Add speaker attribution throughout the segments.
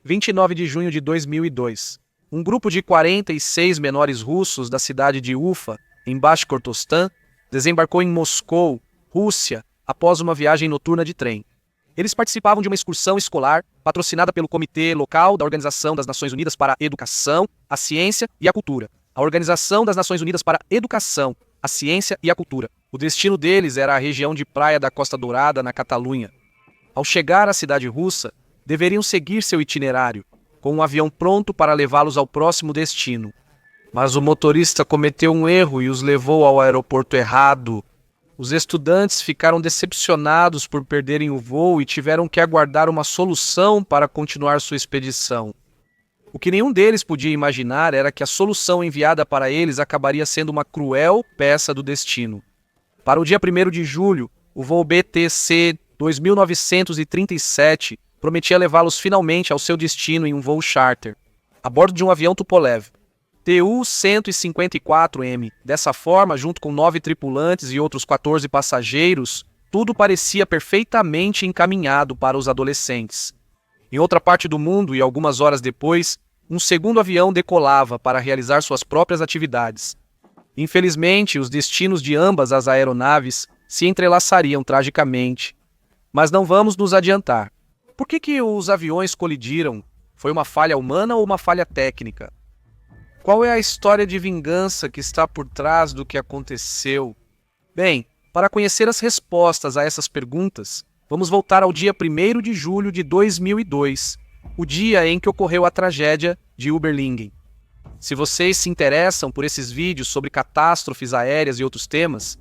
Speaker 1: 29 de junho de 2002. Um grupo de 46 menores russos da cidade de Ufa, em Bashkortostan, desembarcou em Moscou, Rússia, após uma viagem noturna de trem. Eles participavam de uma excursão escolar patrocinada pelo Comitê Local da Organização das Nações Unidas para a Educação, a Ciência e a Cultura. A Organização das Nações Unidas para a Educação, a Ciência e a Cultura. O destino deles era a região de praia da Costa Dourada, na Catalunha. Ao chegar à cidade russa, deveriam seguir seu itinerário, com um avião pronto para levá-los ao próximo destino. Mas o motorista cometeu um erro e os levou ao aeroporto errado. Os estudantes ficaram decepcionados por perderem o voo e tiveram que aguardar uma solução para continuar sua expedição. O que nenhum deles podia imaginar era que a solução enviada para eles acabaria sendo uma cruel peça do destino. Para o dia 1º de julho, o voo BTC 2937 prometia levá-los finalmente ao seu destino em um voo charter, a bordo de um avião Tupolev Tu-154M. Dessa forma, junto com 9 tripulantes e outros 14 passageiros, tudo parecia perfeitamente encaminhado para os adolescentes. Em outra parte do mundo, e algumas horas depois, um segundo avião decolava para realizar suas próprias atividades. Infelizmente, os destinos de ambas as aeronaves se entrelaçariam tragicamente. Mas não vamos nos adiantar. Por que os aviões colidiram? Foi uma falha humana ou uma falha técnica? Qual é a história de vingança que está por trás do que aconteceu? Bem, para conhecer as respostas a essas perguntas, vamos voltar ao dia 1º de julho de 2002, o dia em que ocorreu a tragédia de Überlingen. Se vocês se interessam por esses vídeos sobre catástrofes aéreas e outros temas,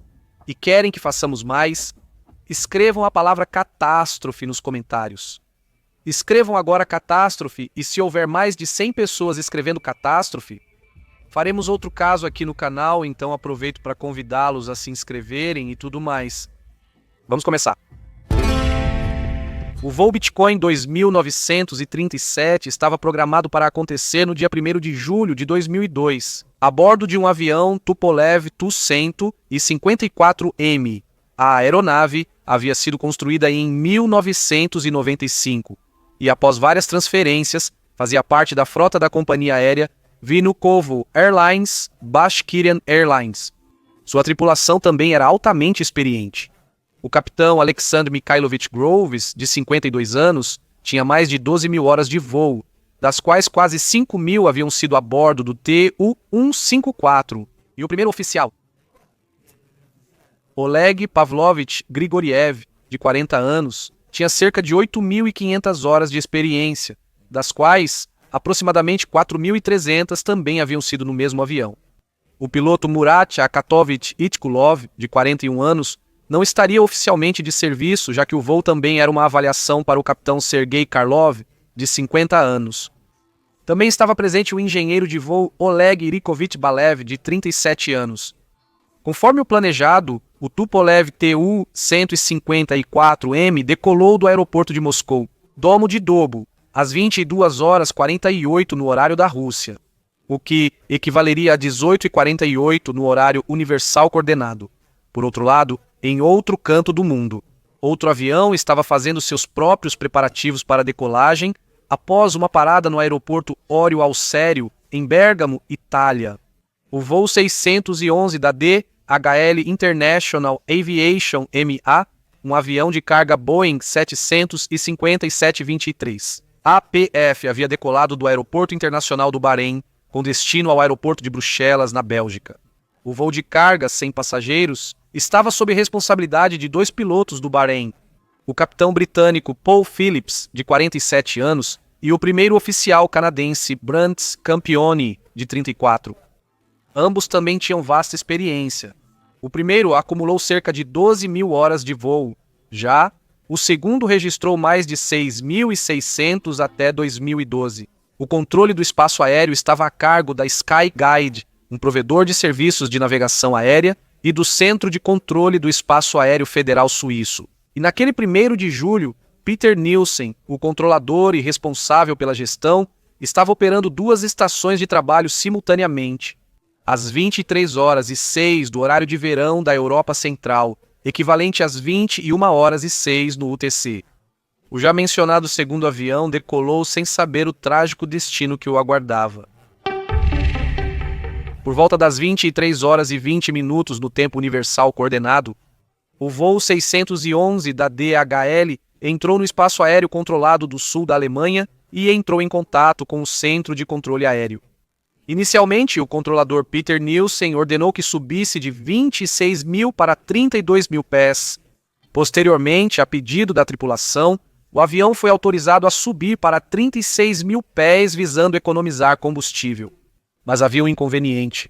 Speaker 1: e querem que façamos mais, escrevam a palavra catástrofe nos comentários. Escrevam agora catástrofe e se houver mais de 100 pessoas escrevendo catástrofe, faremos outro caso aqui no canal, então aproveito para convidá-los a se inscreverem e tudo mais. Vamos começar. O voo Bitcoin 2937 estava programado para acontecer no dia 1º de julho de 2002, a bordo de um avião Tupolev Tu-154M. A aeronave havia sido construída em 1995 e, após várias transferências, fazia parte da frota da companhia aérea Vnukovo Airlines Bashkirian Airlines. Sua tripulação também era altamente experiente. O capitão Alexander Mikhailovich Groves, de 52 anos, tinha mais de 12 mil horas de voo, das quais quase 5 mil haviam sido a bordo do Tu-154. E o primeiro oficial, Oleg Pavlovich Grigoriev, de 40 anos, tinha cerca de 8.500 horas de experiência, das quais aproximadamente 4.300 também haviam sido no mesmo avião. O piloto Murat Akatovich Itkulov, de 41 anos, não estaria oficialmente de serviço, já que o voo também era uma avaliação para o capitão Sergei Karlov, de 50 anos. Também estava presente o engenheiro de voo Oleg Irikovich Balev, de 37 anos. Conforme o planejado, o Tupolev Tu-154M decolou do aeroporto de Moscou, Domo de Dobo, às 22h48 no horário da Rússia, o que equivaleria a 18h48 no horário universal coordenado. Por outro lado, em outro canto do mundo, outro avião estava fazendo seus próprios preparativos para a decolagem após uma parada no aeroporto Orio al Serio, em Bergamo, Itália. O voo 611 da DHL International Aviation MA, um avião de carga Boeing 757-23. APF havia decolado do Aeroporto Internacional do Bahrein, com destino ao aeroporto de Bruxelas, na Bélgica. O voo de carga sem passageiros estava sob responsabilidade de 2 pilotos do Bahrein, o capitão britânico Paul Phillips, de 47 anos, e o primeiro oficial canadense Brant Campione, de 34. Ambos também tinham vasta experiência. O primeiro acumulou cerca de 12 mil horas de voo. Já o segundo registrou mais de 6.600 até 2012. O controle do espaço aéreo estava a cargo da SkyGuide, um provedor de serviços de navegação aérea, e do Centro de Controle do Espaço Aéreo Federal Suíço. E naquele 1º de julho, Peter Nielsen, o controlador e responsável pela gestão, estava operando 2 estações de trabalho simultaneamente. Às 23h06 do horário de verão da Europa Central, equivalente às 21h06 no UTC. O já mencionado segundo avião decolou sem saber o trágico destino que o aguardava. Por volta das 23 horas e 20 minutos no tempo universal coordenado, o voo 611 da DHL entrou no espaço aéreo controlado do sul da Alemanha e entrou em contato com o Centro de Controle Aéreo. Inicialmente, o controlador Peter Nielsen ordenou que subisse de 26.000 para 32.000 pés. Posteriormente, a pedido da tripulação, o avião foi autorizado a subir para 36.000 pés visando economizar combustível. Mas havia um inconveniente.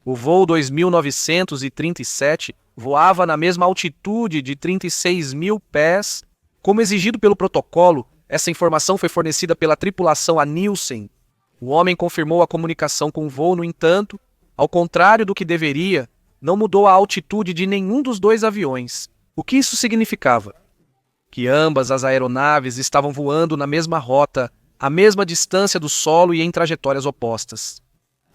Speaker 1: O voo 2937 voava na mesma altitude de 36.000 pés. Como exigido pelo protocolo, essa informação foi fornecida pela tripulação a Nielsen. O homem confirmou a comunicação com o voo, no entanto, ao contrário do que deveria, não mudou a altitude de nenhum dos dois aviões. O que isso significava? Que ambas as aeronaves estavam voando na mesma rota, à mesma distância do solo e em trajetórias opostas.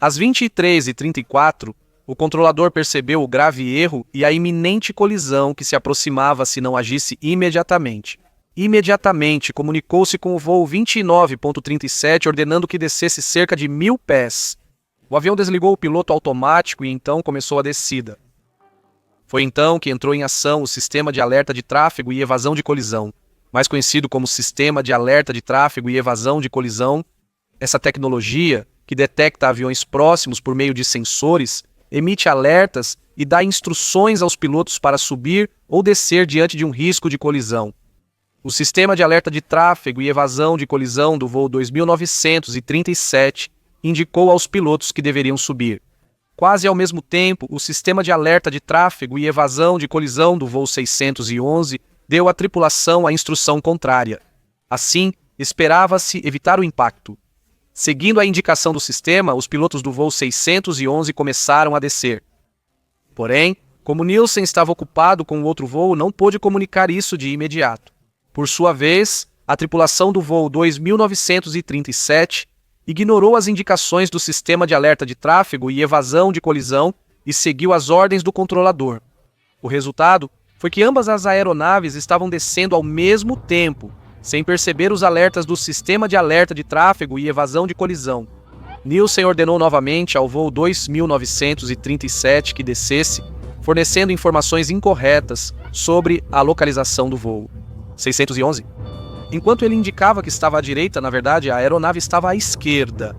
Speaker 1: Às 23h34, o controlador percebeu o grave erro e a iminente colisão que se aproximava se não agisse imediatamente. Imediatamente comunicou-se com o voo 29.37, ordenando que descesse cerca de 1.000 pés. O avião desligou o piloto automático e então começou a descida. Foi então que entrou em ação o Sistema de Alerta de Tráfego e Evasão de Colisão, mais conhecido como Sistema de Alerta de Tráfego e Evasão de Colisão. Essa tecnologia, que detecta aviões próximos por meio de sensores, emite alertas e dá instruções aos pilotos para subir ou descer diante de um risco de colisão. O Sistema de Alerta de Tráfego e Evasão de Colisão do voo 2937 indicou aos pilotos que deveriam subir. Quase ao mesmo tempo, o Sistema de Alerta de Tráfego e Evasão de Colisão do voo 611 deu à tripulação a instrução contrária. Assim, esperava-se evitar o impacto. Seguindo a indicação do sistema, os pilotos do voo 611 começaram a descer. Porém, como Nielsen estava ocupado com o outro voo, não pôde comunicar isso de imediato. Por sua vez, a tripulação do voo 2937 ignorou as indicações do Sistema de Alerta de Tráfego e Evasão de Colisão e seguiu as ordens do controlador. O resultado foi que ambas as aeronaves estavam descendo ao mesmo tempo, sem perceber os alertas do Sistema de Alerta de Tráfego e Evasão de Colisão. Nielsen ordenou novamente ao voo 2937 que descesse, fornecendo informações incorretas sobre a localização do voo 611. Enquanto ele indicava que estava à direita, na verdade, a aeronave estava à esquerda.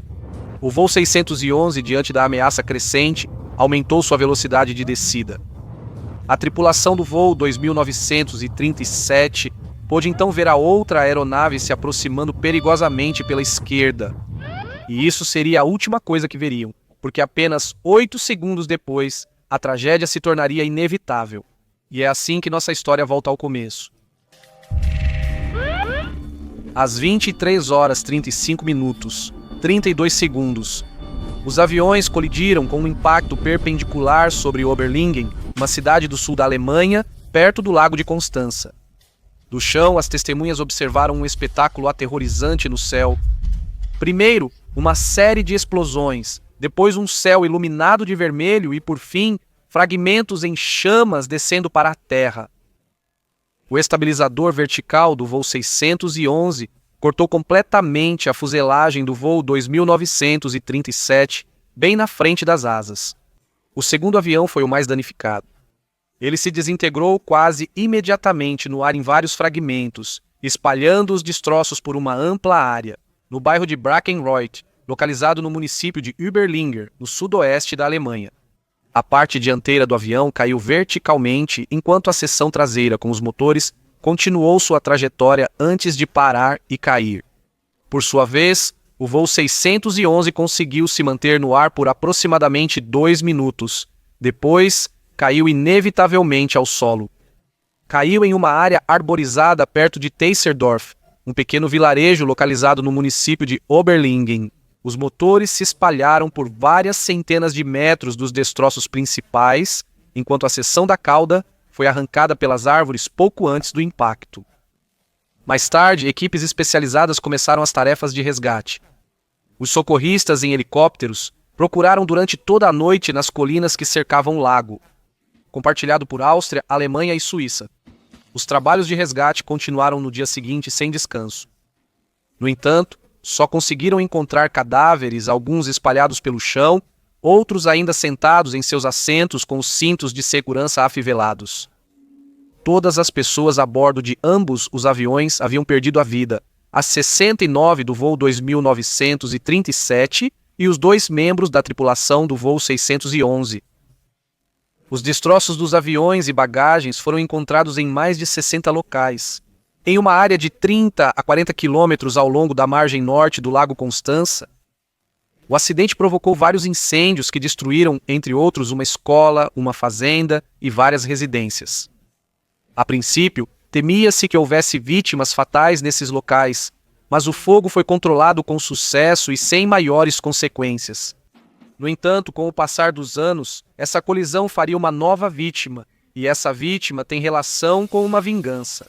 Speaker 1: O voo 611, diante da ameaça crescente, aumentou sua velocidade de descida. A tripulação do voo 2937 pôde então ver a outra aeronave se aproximando perigosamente pela esquerda. E isso seria a última coisa que veriam, porque apenas 8 segundos depois, a tragédia se tornaria inevitável. E é assim que nossa história volta ao começo. Às 23 horas 35 minutos, 32 segundos, os aviões colidiram com um impacto perpendicular sobre Oberlingen, uma cidade do sul da Alemanha, perto do Lago de Constança. Do chão, as testemunhas observaram um espetáculo aterrorizante no céu. Primeiro, uma série de explosões, depois um céu iluminado de vermelho e, por fim, fragmentos em chamas descendo para a terra. O estabilizador vertical do voo 611 cortou completamente a fuselagem do voo 2937, bem na frente das asas. O segundo avião foi o mais danificado. Ele se desintegrou quase imediatamente no ar em vários fragmentos, espalhando os destroços por uma ampla área, no bairro de Brackenreuth, localizado no município de Überlinger, no sudoeste da Alemanha. A parte dianteira do avião caiu verticalmente, enquanto a seção traseira, com os motores, continuou sua trajetória antes de parar e cair. Por sua vez, o voo 611 conseguiu se manter no ar por aproximadamente 2 minutos. Depois, caiu inevitavelmente ao solo. Caiu em uma área arborizada perto de Teisserdorf, um pequeno vilarejo localizado no município de Oberlingen. Os motores se espalharam por várias centenas de metros dos destroços principais, enquanto a seção da cauda foi arrancada pelas árvores pouco antes do impacto. Mais tarde, equipes especializadas começaram as tarefas de resgate. Os socorristas em helicópteros procuraram durante toda a noite nas colinas que cercavam o lago, compartilhado por Áustria, Alemanha e Suíça. Os trabalhos de resgate continuaram no dia seguinte sem descanso. No entanto, só conseguiram encontrar cadáveres, alguns espalhados pelo chão, outros ainda sentados em seus assentos com os cintos de segurança afivelados. Todas as pessoas a bordo de ambos os aviões haviam perdido a vida, as 69 do voo 2937 e os 2 membros da tripulação do voo 611. Os destroços dos aviões e bagagens foram encontrados em mais de 60 locais. Em uma área de 30 a 40 quilômetros ao longo da margem norte do Lago Constança, o acidente provocou vários incêndios que destruíram, entre outros, uma escola, uma fazenda e várias residências. A princípio, temia-se que houvesse vítimas fatais nesses locais, mas o fogo foi controlado com sucesso e sem maiores consequências. No entanto, com o passar dos anos, essa colisão faria uma nova vítima, e essa vítima tem relação com uma vingança.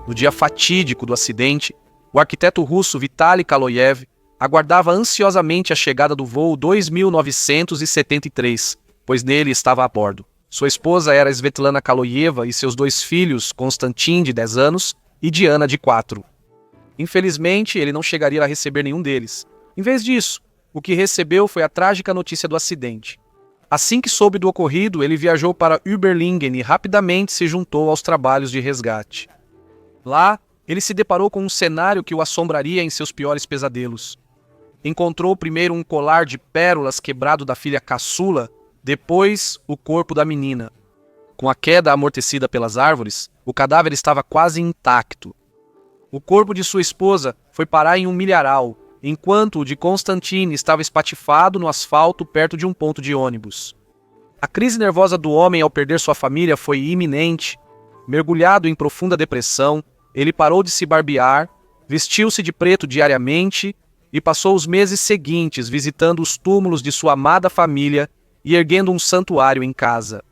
Speaker 1: No dia fatídico do acidente, o arquiteto russo Vitaly Kaloyev aguardava ansiosamente a chegada do voo 2973, pois nele estava a bordo. Sua esposa era Svetlana Kaloyeva e seus 2 filhos, Konstantin, de 10 anos, e Diana, de 4. Infelizmente, ele não chegaria a receber nenhum deles. Em vez disso, o que recebeu foi a trágica notícia do acidente. Assim que soube do ocorrido, ele viajou para Überlingen e rapidamente se juntou aos trabalhos de resgate. Lá, ele se deparou com um cenário que o assombraria em seus piores pesadelos. Encontrou primeiro um colar de pérolas quebrado da filha caçula, depois o corpo da menina. Com a queda amortecida pelas árvores, o cadáver estava quase intacto. O corpo de sua esposa foi parar em um milharal, enquanto o de Konstantin estava espatifado no asfalto perto de um ponto de ônibus. A crise nervosa do homem ao perder sua família foi iminente. Mergulhado em profunda depressão, ele parou de se barbear, vestiu-se de preto diariamente e passou os meses seguintes visitando os túmulos de sua amada família e erguendo um santuário em casa.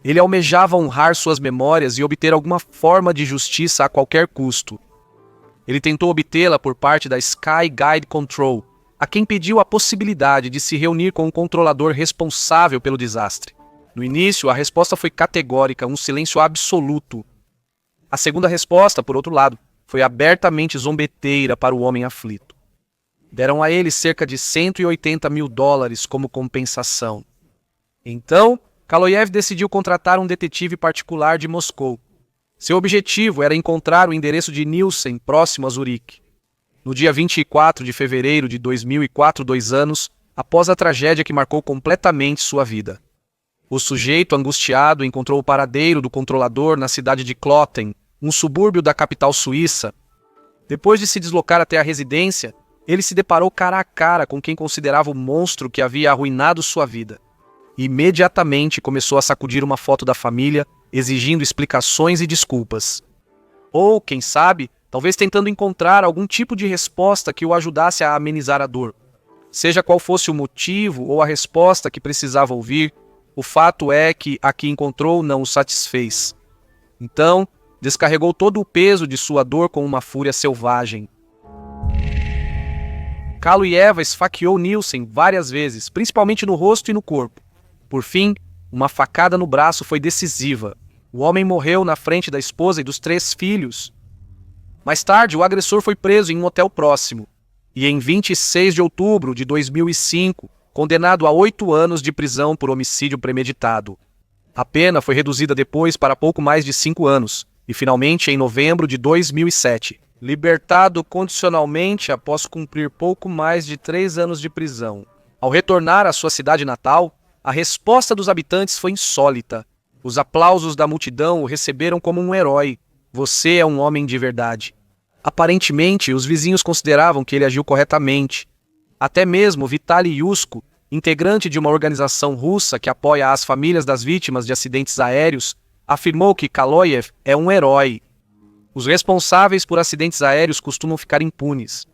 Speaker 1: Ele almejava honrar suas memórias e obter alguma forma de justiça a qualquer custo. Ele tentou obtê-la por parte da Sky Guide Control, a quem pediu a possibilidade de se reunir com o controlador responsável pelo desastre. No início, a resposta foi categórica, um silêncio absoluto. A segunda resposta, por outro lado, foi abertamente zombeteira para o homem aflito. Deram a ele cerca de $180 mil como compensação. Então, Kaloyev decidiu contratar um detetive particular de Moscou. Seu objetivo era encontrar o endereço de Nielsen, próximo a Zurique. No dia 24 de fevereiro de 2004, 2 anos, após a tragédia que marcou completamente sua vida. O sujeito, angustiado, encontrou o paradeiro do controlador na cidade de Kloten, um subúrbio da capital suíça. Depois de se deslocar até a residência, ele se deparou cara a cara com quem considerava o monstro que havia arruinado sua vida. Imediatamente começou a sacudir uma foto da família, exigindo explicações e desculpas. Ou, quem sabe, talvez tentando encontrar algum tipo de resposta que o ajudasse a amenizar a dor. Seja qual fosse o motivo ou a resposta que precisava ouvir, o fato é que a que encontrou não o satisfez. Então, descarregou todo o peso de sua dor com uma fúria selvagem. Kaloyeva esfaqueou Nielsen várias vezes, principalmente no rosto e no corpo. Por fim, uma facada no braço foi decisiva. O homem morreu na frente da esposa e dos 3 filhos. Mais tarde, o agressor foi preso em um hotel próximo. E em 26 de outubro de 2005, condenado a 8 anos de prisão por homicídio premeditado. A pena foi reduzida depois para pouco mais de 5 anos, e finalmente em novembro de 2007, libertado condicionalmente após cumprir pouco mais de 3 anos de prisão. Ao retornar à sua cidade natal, a resposta dos habitantes foi insólita. Os aplausos da multidão o receberam como um herói. Você é um homem de verdade. Aparentemente, os vizinhos consideravam que ele agiu corretamente. Até mesmo Vitaly Yushko, integrante de uma organização russa que apoia as famílias das vítimas de acidentes aéreos, afirmou que Kaloyev é um herói. Os responsáveis por acidentes aéreos costumam ficar impunes.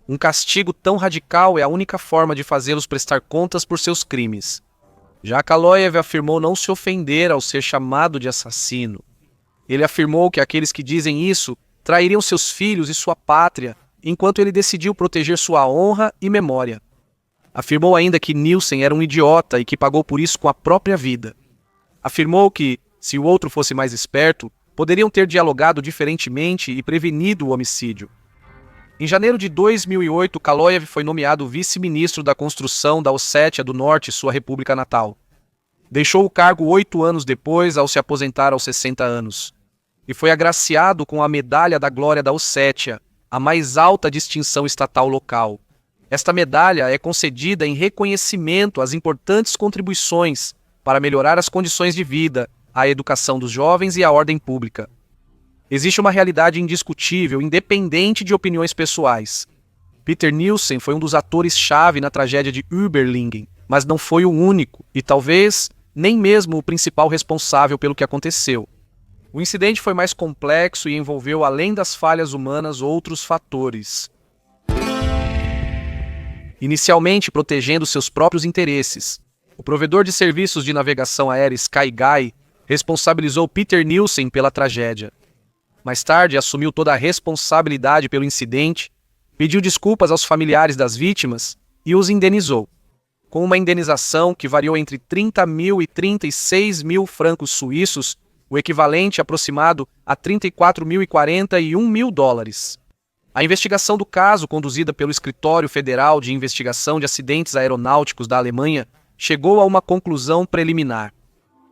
Speaker 1: Um castigo tão radical é a única forma de fazê-los prestar contas por seus crimes. Já Kaloyev afirmou não se ofender ao ser chamado de assassino. Ele afirmou que aqueles que dizem isso trairiam seus filhos e sua pátria, enquanto ele decidiu proteger sua honra e memória. Afirmou ainda que Nielsen era um idiota e que pagou por isso com a própria vida. Afirmou que, Se o outro fosse mais esperto, poderiam ter dialogado diferentemente e prevenido o homicídio. Em janeiro de 2008, Kaloyev foi nomeado vice-ministro da construção da Ossétia do Norte, sua república natal. Deixou o cargo 8 anos depois, ao se aposentar aos 60 anos. E foi agraciado com a Medalha da Glória da Ossétia, a mais alta distinção estatal local. Esta medalha é concedida em reconhecimento às importantes contribuições para melhorar as condições de vida, a educação dos jovens e a ordem pública. Existe uma realidade indiscutível, independente de opiniões pessoais. Peter Nielsen foi um dos atores-chave na tragédia de Überlingen, mas não foi o único e talvez nem mesmo o principal responsável pelo que aconteceu. O incidente foi mais complexo e envolveu, além das falhas humanas, outros fatores. Inicialmente protegendo seus próprios interesses, o provedor de serviços de navegação aérea Skyguy responsabilizou Peter Nielsen pela tragédia. Mais tarde, assumiu toda a responsabilidade pelo incidente, pediu desculpas aos familiares das vítimas e os indenizou, com uma indenização que variou entre 30 mil e 36 mil francos suíços, o equivalente aproximado a 34.041 mil dólares. A investigação do caso, conduzida pelo Escritório Federal de Investigação de Acidentes Aeronáuticos da Alemanha, chegou a uma conclusão preliminar.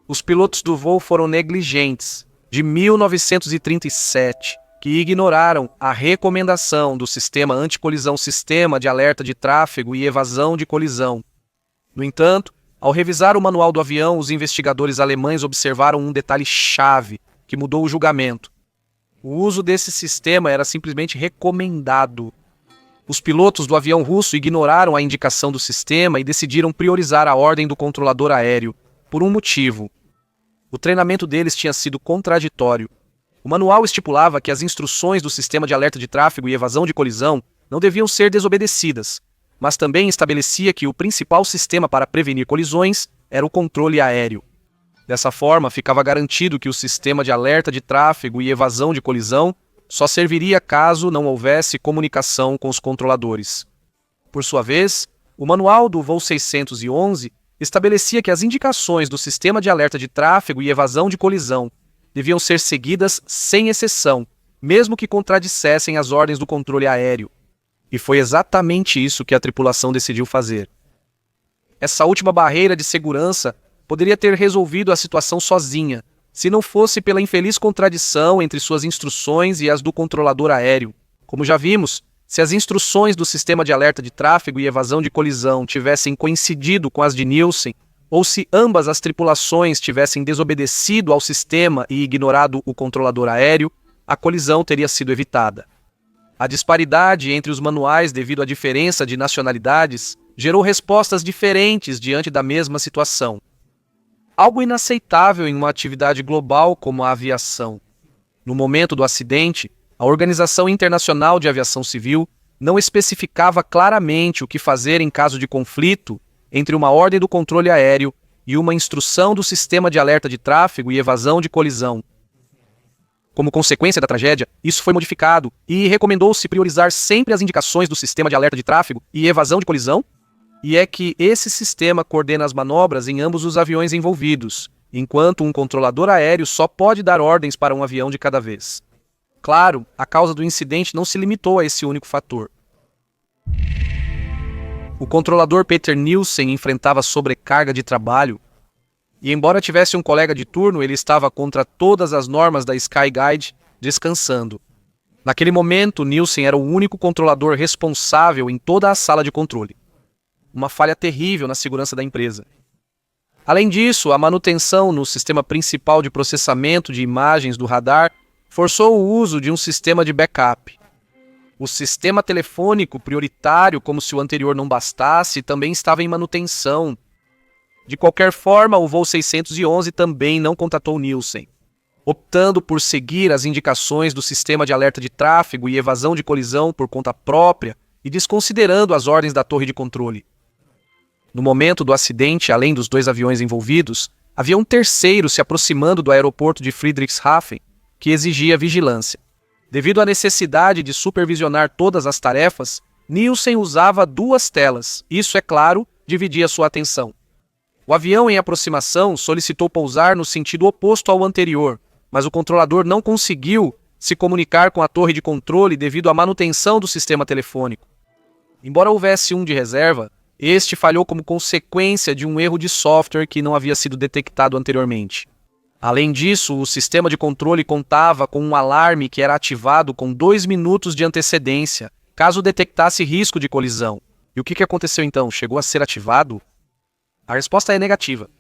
Speaker 1: Os pilotos do voo foram negligentes, de 1937, que ignoraram a recomendação do Sistema Anticolisão Sistema de Alerta de Tráfego e Evasão de Colisão. No entanto, ao revisar o manual do avião, os investigadores alemães observaram um detalhe-chave que mudou o julgamento. O uso desse sistema era simplesmente recomendado. Os pilotos do avião russo ignoraram a indicação do sistema e decidiram priorizar a ordem do controlador aéreo, por um motivo. O treinamento deles tinha sido contraditório. O manual estipulava que as instruções do sistema de alerta de tráfego e evasão de colisão não deviam ser desobedecidas, mas também estabelecia que o principal sistema para prevenir colisões era o controle aéreo. Dessa forma, ficava garantido que o sistema de alerta de tráfego e evasão de colisão só serviria caso não houvesse comunicação com os controladores. Por sua vez, o manual do voo 611 estabelecia que as indicações do sistema de alerta de tráfego e evasão de colisão deviam ser seguidas sem exceção, mesmo que contradissessem as ordens do controle aéreo. E foi exatamente isso que a tripulação decidiu fazer. Essa última barreira de segurança poderia ter resolvido a situação sozinha, se não fosse pela infeliz contradição entre suas instruções e as do controlador aéreo. Como já vimos, se as instruções do sistema de alerta de tráfego e evasão de colisão tivessem coincidido com as de Nielsen, ou se ambas as tripulações tivessem desobedecido ao sistema e ignorado o controlador aéreo, a colisão teria sido evitada. A disparidade entre os manuais devido à diferença de nacionalidades gerou respostas diferentes diante da mesma situação. Algo inaceitável em uma atividade global como a aviação. No momento do acidente, a Organização Internacional de Aviação Civil não especificava claramente o que fazer em caso de conflito entre uma ordem do controle aéreo e uma instrução do sistema de alerta de tráfego e evasão de colisão. Como consequência da tragédia, isso foi modificado e recomendou-se priorizar sempre as indicações do sistema de alerta de tráfego e evasão de colisão, e é que esse sistema coordena as manobras em ambos os aviões envolvidos, enquanto um controlador aéreo só pode dar ordens para um avião de cada vez. Claro, a causa do incidente não se limitou a esse único fator. O controlador Peter Nielsen enfrentava sobrecarga de trabalho e, embora tivesse um colega de turno, ele estava contra todas as normas da Skyguide, descansando. Naquele momento, Nielsen era o único controlador responsável em toda a sala de controle. Uma falha terrível na segurança da empresa. Além disso, a manutenção no sistema principal de processamento de imagens do radar forçou o uso de um sistema de backup. O sistema telefônico prioritário, como se o anterior não bastasse, também estava em manutenção. De qualquer forma, o voo 611 também não contatou Nielsen, optando por seguir as indicações do sistema de alerta de tráfego e evasão de colisão por conta própria e desconsiderando as ordens da torre de controle. No momento do acidente, além dos 2 aviões envolvidos, havia um terceiro se aproximando do aeroporto de Friedrichshafen, que exigia vigilância. Devido à necessidade de supervisionar todas as tarefas, Nielsen usava 2 telas. Isso, é claro, dividia sua atenção. O avião em aproximação solicitou pousar no sentido oposto ao anterior, mas o controlador não conseguiu se comunicar com a torre de controle devido à manutenção do sistema telefônico. Embora houvesse um de reserva, este falhou como consequência de um erro de software que não havia sido detectado anteriormente. Além disso, o sistema de controle contava com um alarme que era ativado com 2 minutos de antecedência, caso detectasse risco de colisão. E o que aconteceu então? Chegou a ser ativado? A resposta é negativa.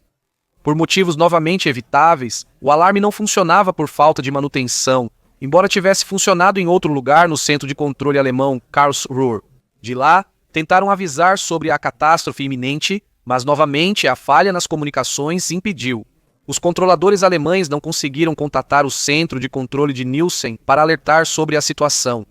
Speaker 1: Por motivos novamente evitáveis, o alarme não funcionava por falta de manutenção, embora tivesse funcionado em outro lugar no centro de controle alemão Karlsruhe. De lá, tentaram avisar sobre a catástrofe iminente, mas novamente a falha nas comunicações impediu. Os controladores alemães não conseguiram contatar o centro de controle de Nielsen para alertar sobre a situação.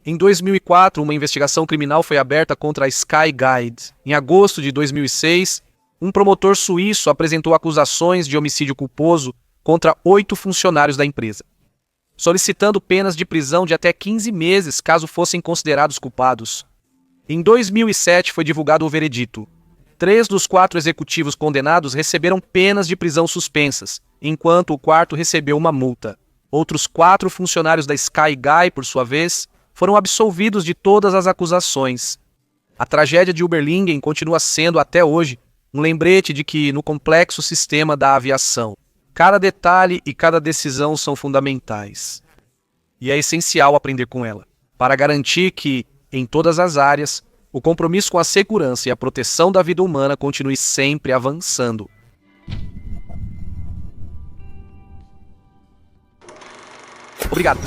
Speaker 1: Em 2004, uma investigação criminal foi aberta contra a Skyguide. Em agosto de 2006, um promotor suíço apresentou acusações de homicídio culposo contra 8 funcionários da empresa, solicitando penas de prisão de até 15 meses caso fossem considerados culpados. Em 2007 foi divulgado o veredito. 3 dos 4 executivos condenados receberam penas de prisão suspensas, enquanto o quarto recebeu uma multa. Outros 4 funcionários da Skyguide, por sua vez, foram absolvidos de todas as acusações. A tragédia de Überlingen continua sendo, até hoje, um lembrete de que, no complexo sistema da aviação, cada detalhe e cada decisão são fundamentais. E é essencial aprender com ela, para garantir que, em todas as áreas, o compromisso com a segurança e a proteção da vida humana continue sempre avançando. Obrigado.